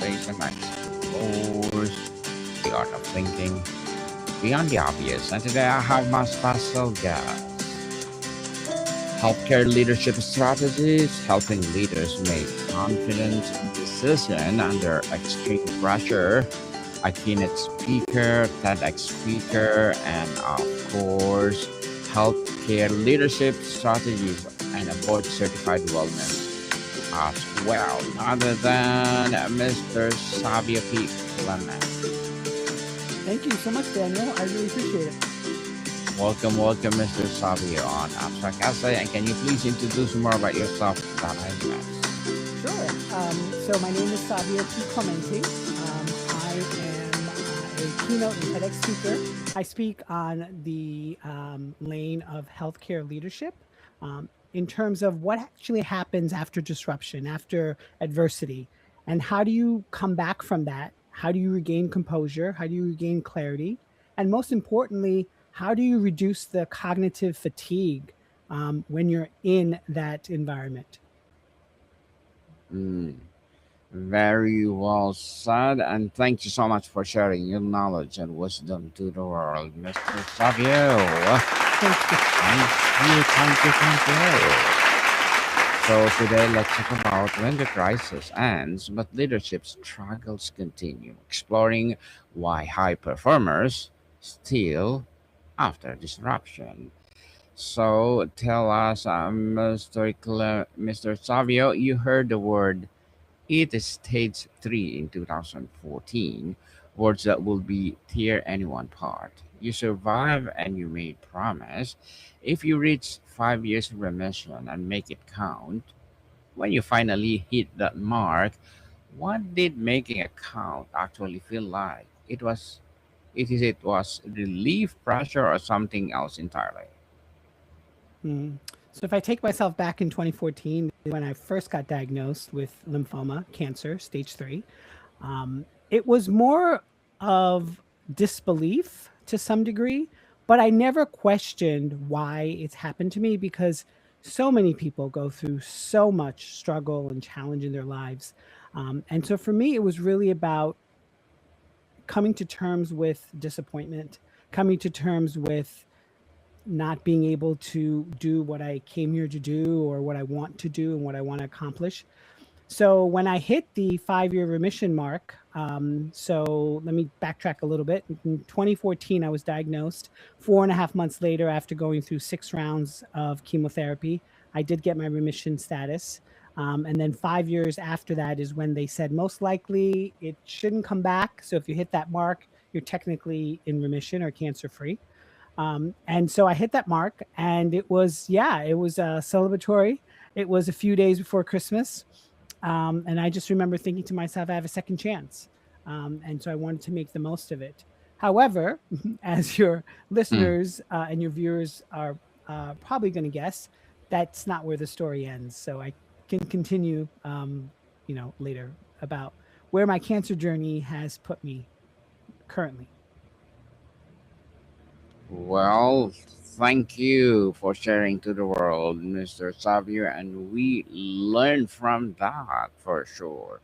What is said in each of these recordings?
conversation that explores the art of thinking beyond the obvious. And today I have my special guest, healthcare leadership strategies, helping leaders make confident decisions under extreme pressure. A keynote speaker, TEDx speaker, and of course, healthcare leadership strategies and a board certified wellness as well, other than Mr. Savio P. Clemente. Thank you so much, Daniel. I really appreciate it. Welcome, Mr. Savio on Abstract Essay. And can you please introduce more about yourself that I missed? Sure. So my name is Savio P. Clemente. I am a keynote and TEDx speaker. I speak on the lane of healthcare leadership in terms of what actually happens after disruption, after adversity, and how do you come back from that? How do you regain composure? How do you regain clarity? And most importantly, how do you reduce the cognitive fatigue when you're in that environment? Mm, very well said, and thank you so much for sharing your knowledge and wisdom to the world, Mr. Savio. Thank you. Thank you. So today let's talk about when the crisis ends but leadership struggles continue, exploring why high performers still after disruption. So tell us, Mr. Savio, you heard the word it is stage 3 in 2014, words that will be tear anyone apart. You survive and you made promise. If you reach 5 years remission and make it count, when you finally hit that mark, what did making a count actually feel like? It was relief, pressure, or something else entirely. Mm. So if I take myself back in 2014, when I first got diagnosed with lymphoma, cancer, stage 3, it was more of disbelief to some degree, but I never questioned why it's happened to me because so many people go through so much struggle and challenge in their lives. And so for me, it was really about coming to terms with disappointment, coming to terms with not being able to do what I came here to do or what I want to do and what I want to accomplish. So when I hit the 5 year remission mark, so let me backtrack a little bit. In 2014, I was diagnosed. 4.5 months later, after going through 6 rounds of chemotherapy, I did get my remission status. And then 5 years after that is when they said most likely it shouldn't come back. So if you hit that mark, you're technically in remission or cancer free. And so I hit that mark, and it was, yeah, it was celebratory. It was a few days before Christmas. And I just remember thinking to myself, I have a second chance. And so I wanted to make the most of it. However, as your Mm. listeners and your viewers are probably going to guess, that's not where the story ends. So I can continue, later about where my cancer journey has put me currently. Well, thank you for sharing to the world, Mr. Xavier, and we learn from that for sure.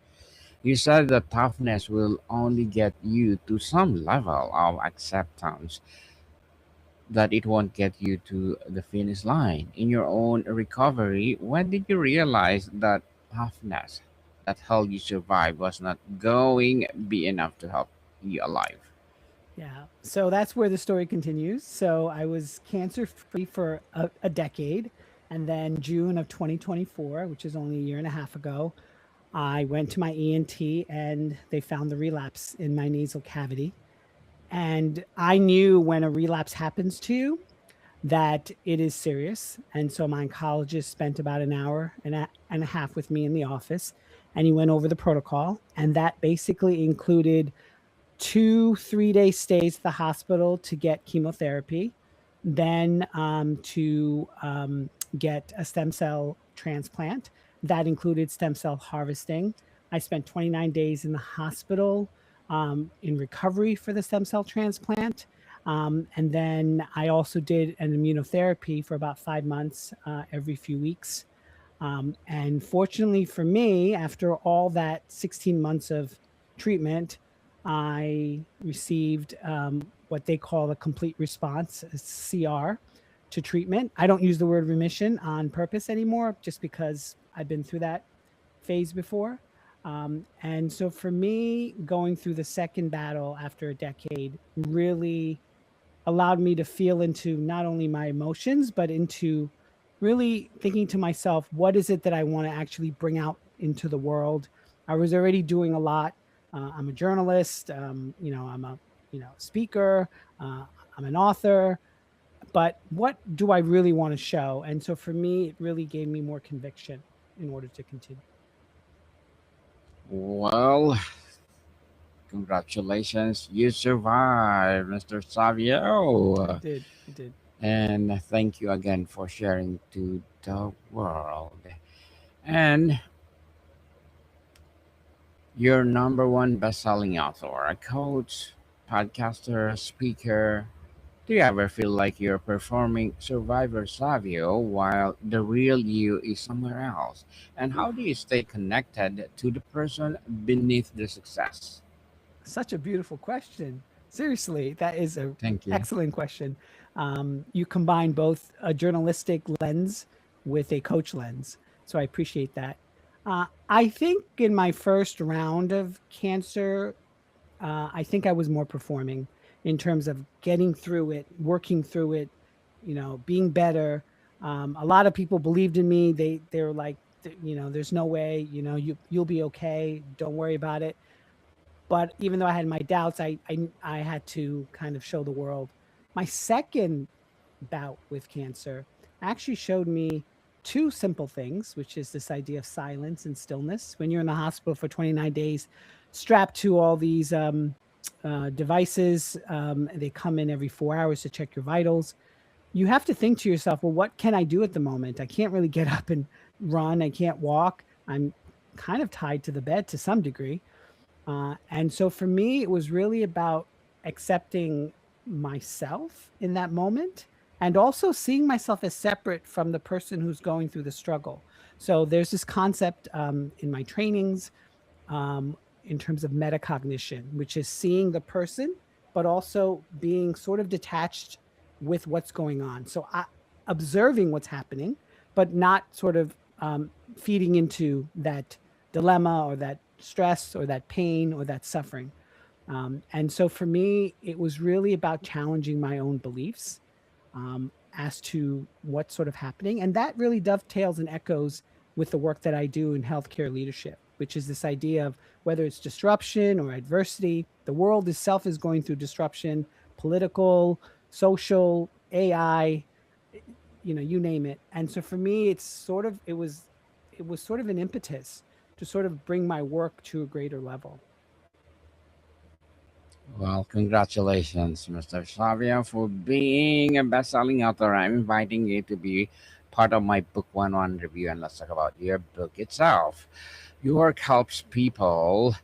You said that toughness will only get you to some level of acceptance, that it won't get you to the finish line. In your own recovery, when did you realize that toughness that held you survive was not going be enough to help you alive? Yeah. So that's where the story continues. So I was cancer free for a decade. And then June of 2024, which is only a year and a half ago, I went to my ENT and they found the relapse in my nasal cavity. And I knew when a relapse happens to you that it is serious. And so my oncologist spent about an hour and a half with me in the office, and he went over the protocol. And that basically included 2 3-day stays at the hospital to get chemotherapy, then to get a stem cell transplant. That included stem cell harvesting. I spent 29 days in the hospital in recovery for the stem cell transplant. And then I also did an immunotherapy for about 5 months every few weeks. And fortunately for me, after all that 16 months of treatment, I received what they call a complete response, a CR, to treatment. I don't use the word remission on purpose anymore just because I've been through that phase before. And so for me, going through the second battle after a decade really allowed me to feel into not only my emotions, but into really thinking to myself, what is it that I want to actually bring out into the world? I was already doing a lot. I'm a journalist. I'm a speaker. Uh, I'm an author. But what do I really want to show? And so for me, it really gave me more conviction in order to continue. Well, congratulations, you survived, Mr. Savio. I did. I did. And thank you again for sharing to the world. And your number one best-selling author, a coach, podcaster, speaker. Do you ever feel like you're performing Survivor Savio while the real you is somewhere else? And how do you stay connected to the person beneath the success? Such a beautiful question. Seriously, that is a Thank you. excellent question. You combine both a journalistic lens with a coach lens, so I appreciate that. I think in my first round of cancer, I think I was more performing in terms of getting through it, working through it, being better. A lot of people believed in me. They're like, there's no way, you'll be okay. Don't worry about it. But even though I had my doubts, I had to kind of show the world. My second bout with cancer actually showed me two simple things, which is this idea of silence and stillness. When you're in the hospital for 29 days, strapped to all these devices, they come in every 4 hours to check your vitals. You have to think to yourself, well, what can I do at the moment? I can't really get up and run. I can't walk. I'm kind of tied to the bed to some degree. And so for me, it was really about accepting myself in that moment and also seeing myself as separate from the person who's going through the struggle. So there's this concept in my trainings in terms of metacognition, which is seeing the person, but also being sort of detached with what's going on. So observing what's happening, but not sort of feeding into that dilemma or that stress or that pain or that suffering. And so for me, it was really about challenging my own beliefs as to what's sort of happening. And that really dovetails and echoes with the work that I do in healthcare leadership, which is this idea of whether it's disruption or adversity, the world itself is going through disruption, political, social, AI, you name it. And so for me, it was sort of an impetus to sort of bring my work to a greater level. Well, congratulations, Mr. Savia, for being a best-selling author. I'm inviting you to be part of my book one review, and let's talk about your book itself. Your work helps people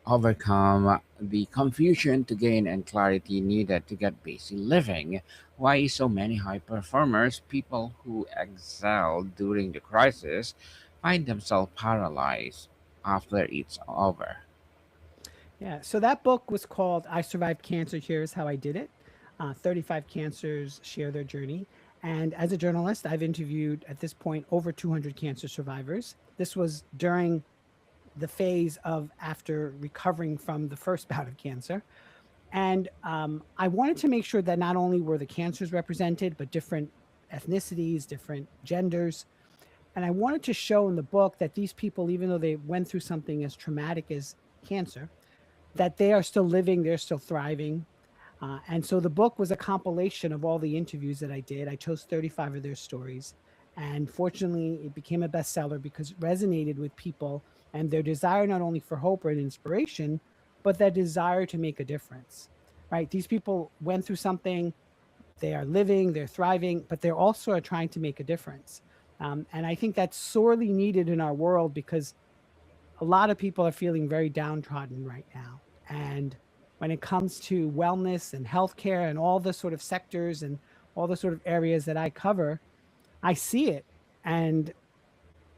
overcome the confusion to gain and clarity needed to get busy living. Why so many high performers, people who excel during the crisis, find themselves paralyzed after it's over? Yeah. So that book was called I Survived Cancer. Here's How I Did It. 35 cancers share their journey. And as a journalist, I've interviewed at this point over 200 cancer survivors. This was during the phase of after recovering from the first bout of cancer. And I wanted to make sure that not only were the cancers represented, but different ethnicities, different genders. And I wanted to show in the book that these people, even though they went through something as traumatic as cancer, that they are still living, they're still thriving. And so the book was a compilation of all the interviews that I did. I chose 35 of their stories. And fortunately, it became a bestseller because it resonated with people and their desire not only for hope or inspiration, but their desire to make a difference, right? These people went through something, they are living, they're thriving, but they're also are trying to make a difference. And I think that's sorely needed in our world because a lot of people are feeling very downtrodden right now. And when it comes to wellness and healthcare and all the sort of sectors and all the sort of areas that I cover, I see it. And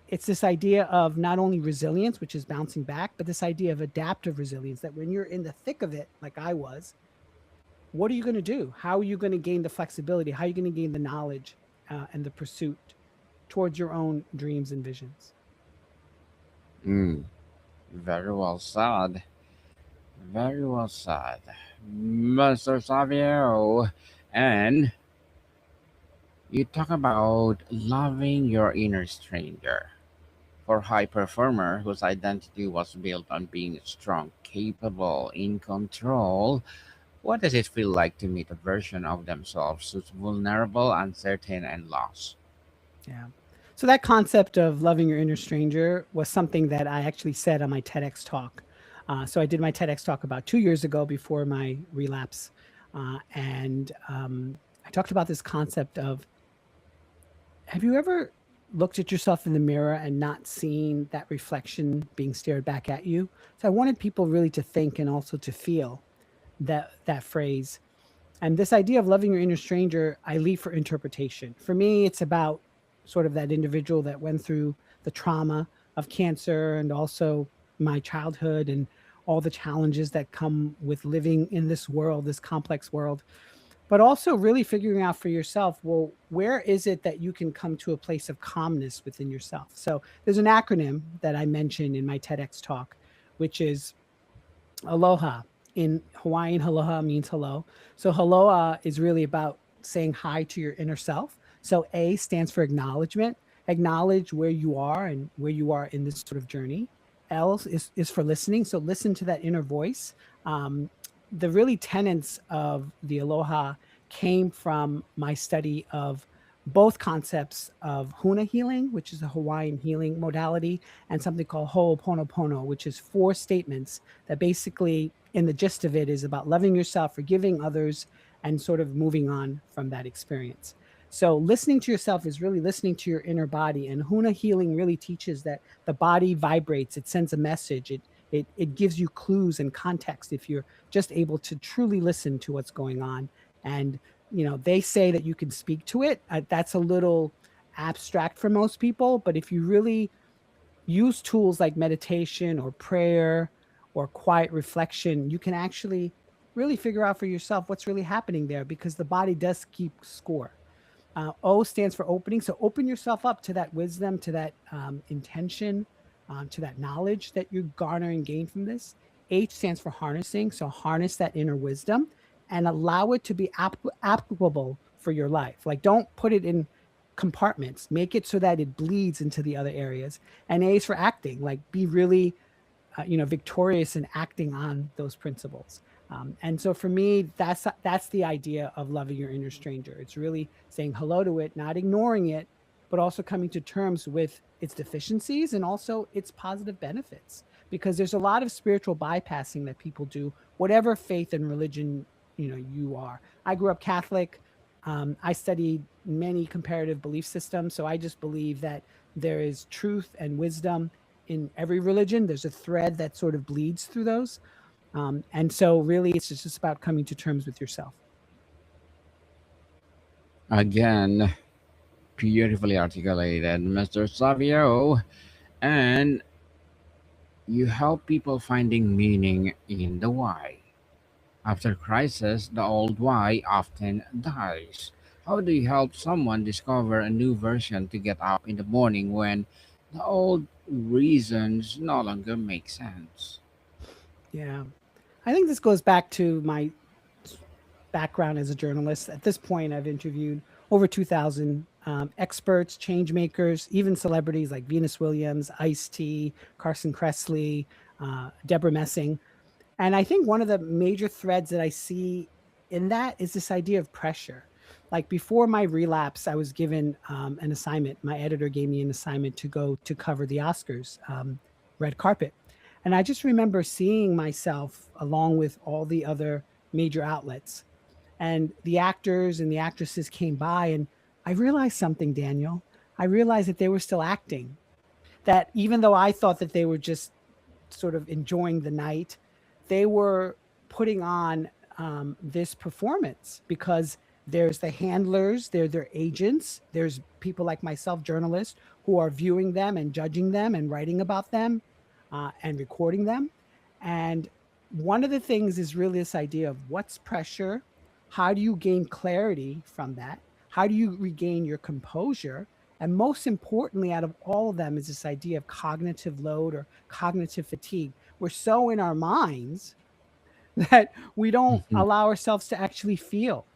it's this idea of not only resilience, which is bouncing back, but this idea of adaptive resilience, that when you're in the thick of it, like I was, what are you going to do? How are you going to gain the flexibility? How are you going to gain the knowledge and the pursuit towards your own dreams and visions? Mm, very well said. Very well said, Mr. Savio. And you talk about loving your inner stranger. For high performer whose identity was built on being strong, capable, in control, what does it feel like to meet a version of themselves who's vulnerable, uncertain, and lost? Yeah. So that concept of loving your inner stranger was something that I actually said on my TEDx talk. So I did my TEDx talk about 2 years ago before my relapse, and I talked about this concept of, have you ever looked at yourself in the mirror and not seen that reflection being stared back at you? So I wanted people really to think and also to feel that phrase. And this idea of loving your inner stranger, I leave for interpretation. For me, it's about sort of that individual that went through the trauma of cancer and also my childhood and all the challenges that come with living in this world, this complex world, but also really figuring out for yourself, well, where is it that you can come to a place of calmness within yourself? So there's an acronym that I mentioned in my TEDx talk, which is aloha. In Hawaiian, aloha means hello. So aloha is really about saying hi to your inner self. So A stands for acknowledgement. Acknowledge where you are and where you are in this sort of journey. L is for listening. So listen to that inner voice. Um, the really tenets of the aloha came from my study of both concepts of huna healing, which is a Hawaiian healing modality, and something called ho'oponopono, which is four statements that basically, in the gist of it, is about loving yourself, forgiving others, and sort of moving on from that experience. So listening to yourself is really listening to your inner body, and huna healing really teaches that the body vibrates, it sends a message, it gives you clues and context if you're just able to truly listen to what's going on. And they say that you can speak to it. That's a little abstract for most people, but if you really use tools like meditation or prayer or quiet reflection, you can actually really figure out for yourself what's really happening there, because the body does keep score. O stands for opening. So open yourself up to that wisdom, to that intention, to that knowledge that you garner and gain from this. H stands for harnessing. So harness that inner wisdom and allow it to be applicable for your life. Like, don't put it in compartments. Make it so that it bleeds into the other areas. And A is for acting. Like, be really victorious in acting on those principles. And so for me, that's the idea of loving your inner stranger. It's really saying hello to it, not ignoring it, but also coming to terms with its deficiencies and also its positive benefits. Because there's a lot of spiritual bypassing that people do, whatever faith and religion you are. I grew up Catholic. I studied many comparative belief systems, so I just believe that there is truth and wisdom in every religion. There's a thread that sort of bleeds through those. And so, really, it's just about coming to terms with yourself. Again, beautifully articulated, Mr. Savio. And you help people finding meaning in the why. After crisis, the old why often dies. How do you help someone discover a new version to get up in the morning when the old reasons no longer make sense? Yeah. I think this goes back to my background as a journalist. At this point, I've interviewed over 2,000 experts, change makers, even celebrities like Venus Williams, Ice T, Carson Kressley, Deborah Messing. And I think one of the major threads that I see in that is this idea of pressure. Like, before my relapse, I was given an assignment. My editor gave me an assignment to go to cover the Oscars red carpet. And I just remember seeing myself along with all the other major outlets. And the actors and the actresses came by, and I realized something, Daniel. I realized that they were still acting. That even though I thought that they were just sort of enjoying the night, they were putting on this performance, because there's the handlers, there's their agents, there's people like myself, journalists, who are viewing them and judging them and writing about them and recording them. And one of the things is really this idea of what's pressure? How do you gain clarity from that? How do you regain your composure? And most importantly, out of all of them, is this idea of cognitive load or cognitive fatigue. We're so in our minds that we don't Mhm. allow ourselves to actually feel.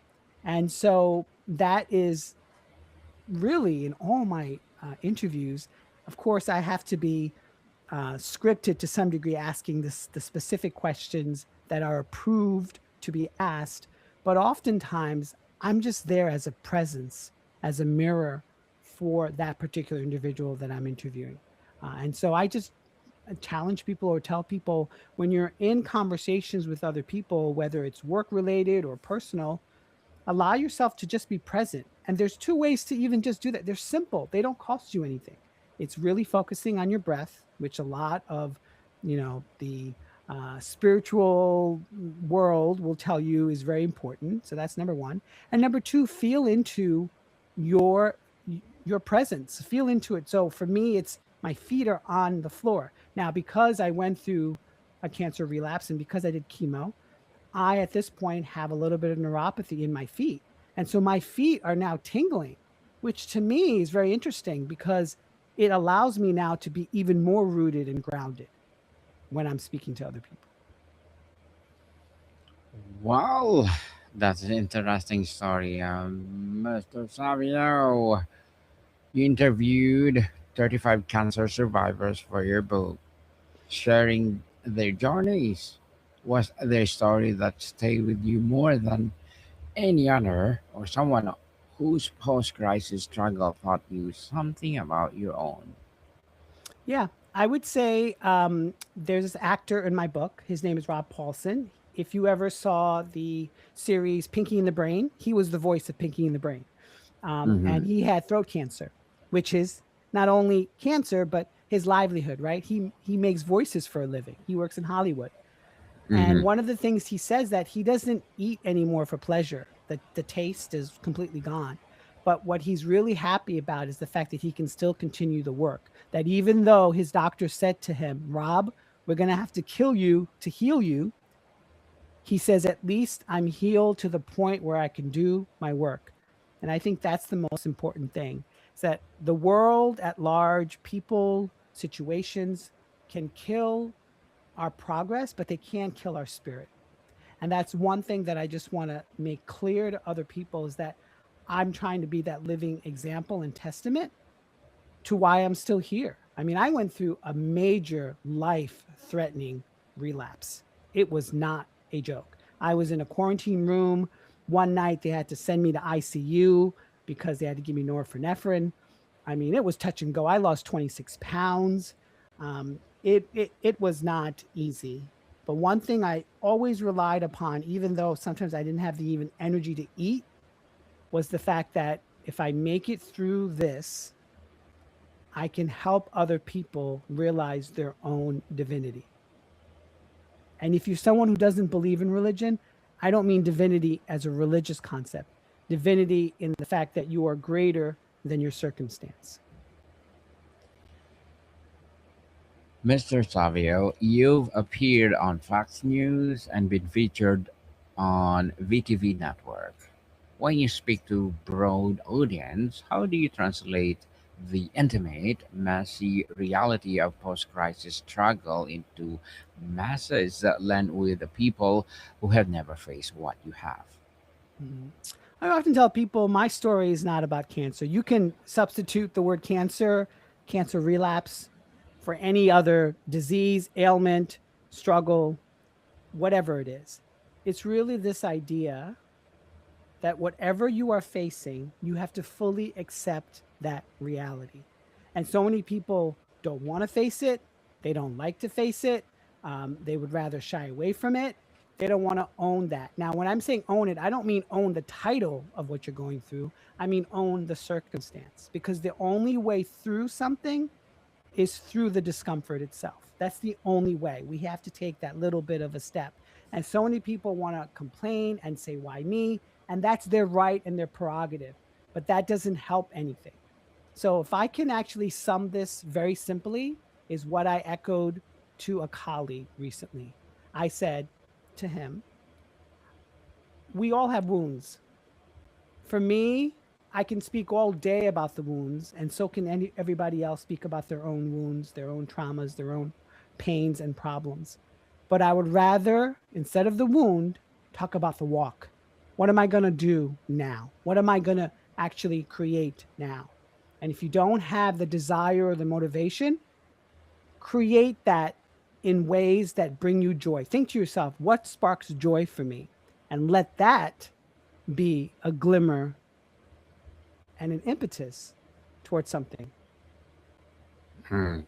And so that is really in all my interviews. Of course, I have to be scripted to some degree, asking the specific questions that are approved to be asked. But oftentimes, I'm just there as a presence, as a mirror for that particular individual that I'm interviewing. And so I just challenge people or tell people when you're in conversations with other people, whether it's work related or personal, allow yourself to just be present. And there's two ways to even just do that. They're simple, they don't cost you anything. It's really focusing on your breath, which a lot of, the spiritual world will tell you is very important. So that's number one. And number two, feel into your your presence, feel into it. So for me, it's my feet are on the floor now because I went through a cancer relapse and because I did chemo. I, at this point, have a little bit of neuropathy in my feet. And so my feet are now tingling, which to me is very interesting because it allows me now to be even more rooted and grounded when I'm speaking to other people. Well, that's an interesting story, Mr. Savio. You interviewed 35 cancer survivors for your book, sharing their journeys. Was there a story that stayed with you more than any other, or someone whose post crisis struggle taught you something about your own? Yeah, I would say there's this actor in my book. His name is Rob Paulson. If you ever saw the series Pinky in the Brain, he was the voice of Pinky in the Brain. And Mm-hmm. he had throat cancer, which is not only cancer but his livelihood. Right? He makes voices for a living. He works in Hollywood, and Mm-hmm. one of the things he says that he doesn't eat anymore for pleasure. The taste is completely gone. But what he's really happy about is the fact that he can still continue the work. That even though his doctor said to him, Rob, we're going to have to kill you to heal you, he says, at least I'm healed to the point where I can do my work. And I think that's the most important thing is that the world at large, people, situations can kill our progress, but they can't kill our spirit. And that's one thing that I just want to make clear to other people is that I'm trying to be that living example and testament to why I'm still here. I mean, I went through a major life threatening relapse. It was not a joke. I was in a quarantine room. One night they had to send me to ICU because they had to give me norepinephrine. I mean, it was touch and go. I lost 26 pounds. It was not easy. But one thing I always relied upon, even though sometimes I didn't have the even energy to eat, was the fact that if I make it through this, I can help other people realize their own divinity. And if you're someone who doesn't believe in religion, I don't mean divinity as a religious concept, divinity in the fact that you are greater than your circumstance. Mr. Savio, you've appeared on Fox News and been featured on VTV Network. When you speak to broad audience, how do you translate the intimate, messy reality of post-crisis struggle into masses that land with the people who have never faced what you have? Mhm. I often tell people my story is not about cancer. You can substitute the word cancer, cancer relapse, for any other disease, ailment, struggle, whatever it is. It's really this idea that whatever you are facing, you have to fully accept that reality. And so many people don't want to face it. They don't like to face it. They would rather shy away from it. They don't want to own that. Now, when I'm saying own it, I don't mean own the title of what you're going through. I mean own the circumstance because the only way through something is through the discomfort itself. That's the only way. We have to take that little bit of a step. And so many people want to complain and say, why me? And that's their right and their prerogative. But that doesn't help anything. So if I can actually sum this very simply, is what I echoed to a colleague recently. I said to him, we all have wounds. For me, I can speak all day about the wounds, and so can everybody else speak about their own wounds, their own traumas, their own pains and problems. But I would rather, instead of the wound, talk about the walk. What am I going to do now? What am I going to actually create now? And if you don't have the desire or the motivation, create that in ways that bring you joy. Think to yourself, what sparks joy for me? And let that be a glimmer and an impetus towards something. Hmm.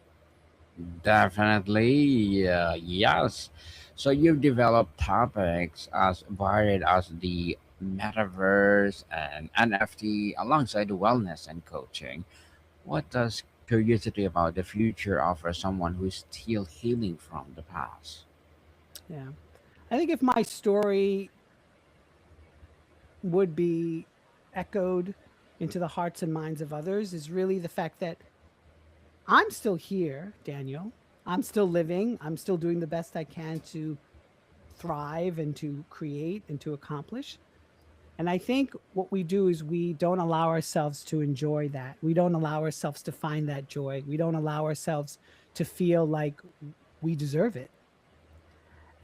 Definitely, yes. So you've developed topics as varied as the metaverse and NFT alongside wellness and coaching. What does curiosity about the future offer someone who is still healing from the past? Yeah. I think if my story would be echoed into the hearts and minds of others, is really the fact that I'm still here, Daniel. I'm still living. I'm still doing the best I can to thrive and to create and to accomplish. And I think what we do is we don't allow ourselves to enjoy that. We don't allow ourselves to find that joy. We don't allow ourselves to feel like we deserve it.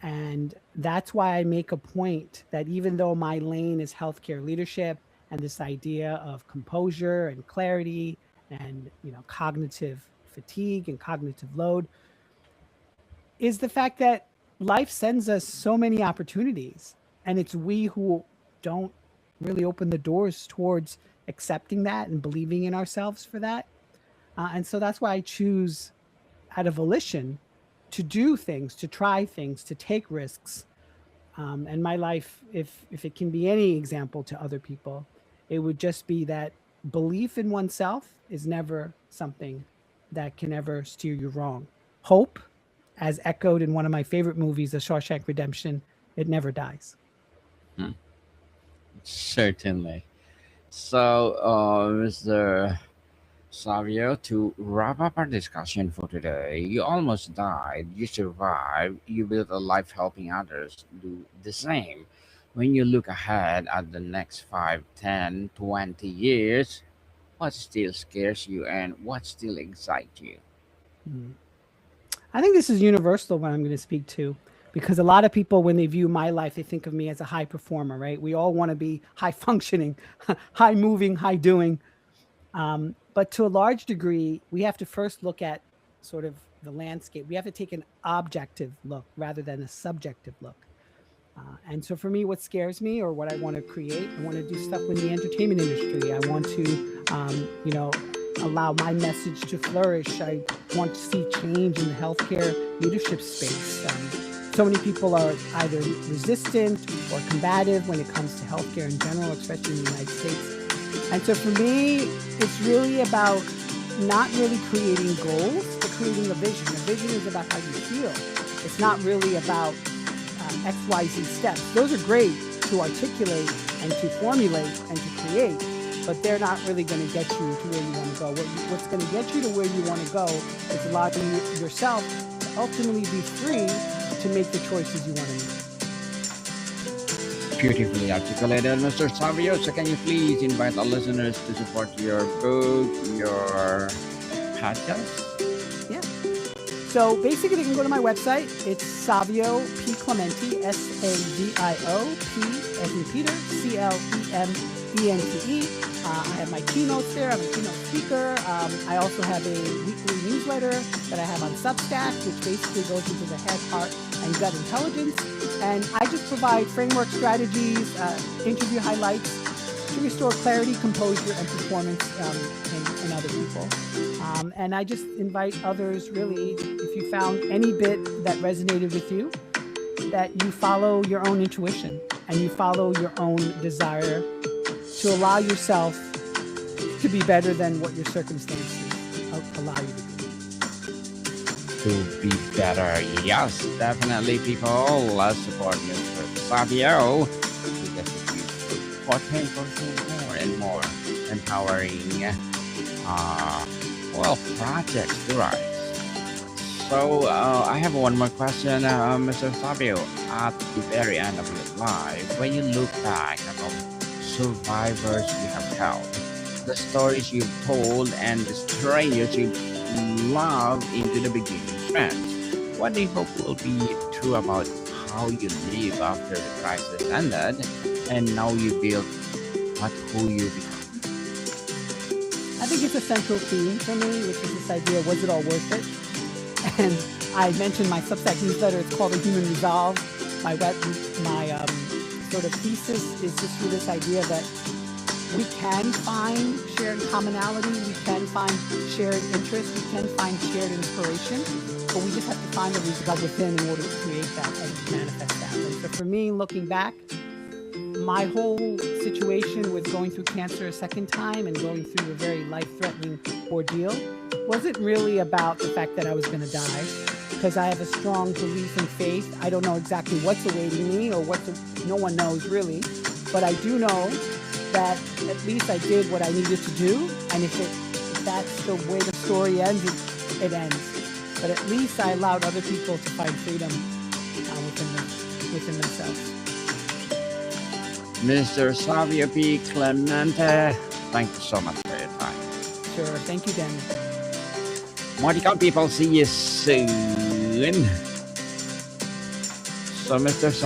And that's why I make a point that even though my lane is healthcare leadership and this idea of composure and clarity and cognitive fatigue and cognitive load, is the fact that life sends us so many opportunities, and it's we who don't really open the doors towards accepting that and believing in ourselves for that. And so that's why I choose out of volition to do things, to try things, to take risks. And my life, if it can be any example to other people, it would just be that belief in oneself is never something that can ever steer you wrong. Hope, as echoed in one of my favorite movies, The Shawshank Redemption, it never dies. Hmm. Certainly. So, Mr. Savio, to wrap up our discussion for today, you almost died, you survived, you built a life helping others do the same. When you look ahead at the next 5, 10, 20 years, what still scares you and what still excites you? Mm. I think this is universal what I'm going to speak to, because a lot of people, when they view my life, they think of me as a high performer, right? We all want to be high functioning, high moving, high doing. But to a large degree, we have to first look at sort of the landscape. We have to take an objective look rather than a subjective look. And so for me, what scares me or what I want to create, I want to do stuff in the entertainment industry. I want to, allow my message to flourish. I want to see change in the healthcare leadership space. So many people are either resistant or combative when it comes to healthcare in general, especially in the United States. And so for me, it's really about not really creating goals, but creating a vision. A vision is about how you feel. It's not really about XYZ steps. Those are great to articulate and to formulate and to create, but they're not really going to get you to where you want to go. What's going to get you to where you want to go is allowing yourself to ultimately be free to make the choices you want to make. Beautifully articulated, Mr. Savio. So, can you please invite our listeners to support your book, your podcast? Yeah. So basically, you can go to my website. It's Savio P Clemente, Savio P as in Peter, Clemente. I have my keynotes there. I'm a keynote speaker. I also have a weekly newsletter that I have on Substack, which basically goes into the head, heart, and gut intelligence. And I just provide framework strategies, interview highlights to restore clarity, composure, and performance in other people. And I just invite others, really, if you found any bit that resonated with you, that you follow your own intuition and you follow your own desire to allow yourself to be better than what your circumstances allow you To be better. Yes, definitely, people. Let's support Mr. Savio because if you support him for more and more empowering uh, projects to rise. So I have one more question, Mr. Savio. At the very end of your life, when you look back at all survivors you have helped, the stories you've told, and the strangers you've loved into the beginning friends, what do you hope will be true about how you live after the crisis ended, and now you build what who you become? I think it's a central theme for me, which is this idea: was it all worth it? And I mentioned my Substack newsletter. It's called The Human Resolve. My sort of thesis is just through this idea that we can find shared commonality, we can find shared interest, we can find shared inspiration, but we just have to find the resolve within in order to create that and manifest that. And so for me, looking back, my whole situation with going through cancer a second time and going through a very life-threatening ordeal wasn't really about the fact that I was going to die, because I have a strong belief and faith. I don't know exactly what's awaiting me or no one knows really, but I do know that at least I did what I needed to do, and if that's the way the story ends, it ends. But at least I allowed other people to find freedom within themselves. Mr. Savio P. Clemente, thank you so much for your time. Sure. Thank you, Danny. Moticon people, see you soon. So, Mr. Savio.